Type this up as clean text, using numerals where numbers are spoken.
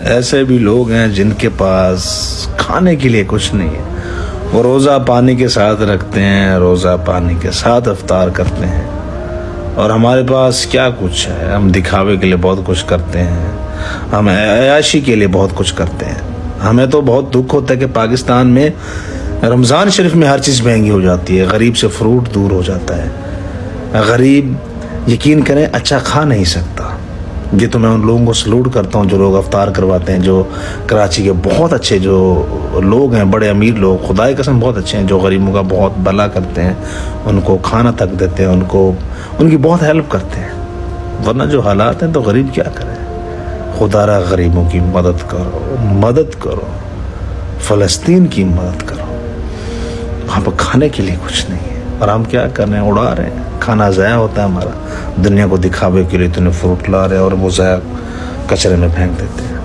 ایسے بھی لوگ ہیں جن کے پاس کھانے کے لیے کچھ نہیں ہے، وہ روزہ پانی کے ساتھ رکھتے ہیں، روزہ پانی کے ساتھ افطار کرتے ہیں، اور ہمارے پاس کیا کچھ ہے؟ ہم دکھاوے کے لیے بہت کچھ کرتے ہیں، ہم عیاشی کے لیے بہت کچھ کرتے ہیں۔ ہمیں تو بہت دکھ ہوتا ہے کہ پاکستان میں رمضان شریف میں ہر چیز مہنگی ہو جاتی ہے، غریب سے فروٹ دور ہو جاتا ہے، غریب یقین کریں اچھا کھا نہیں سکتا۔ یہ تو میں ان لوگوں کو سلوٹ کرتا ہوں جو لوگ افطار کرواتے ہیں، جو کراچی کے بہت اچھے جو لوگ ہیں، بڑے امیر لوگ، خدا کی قسم بہت اچھے ہیں، جو غریبوں کا بہت بھلا کرتے ہیں، ان کو کھانا تک دیتے ہیں، ان کی بہت ہیلپ کرتے ہیں۔ ورنہ جو حالات ہیں تو غریب کیا کرے؟ خدا را غریبوں کی مدد کرو، فلسطین کی مدد کرو۔ وہاں پہ کھانے کے لیے کچھ نہیں ہے، اور ہم کیا کر رہے ہیں؟ اڑا رہے ہیں، کھانا ضائع ہوتا ہے ہمارا، دنیا کو دکھاوے کے لیے تو فروٹ لا رہے ہیں اور وہ ضائع کچرے میں پھینک دیتے ہیں۔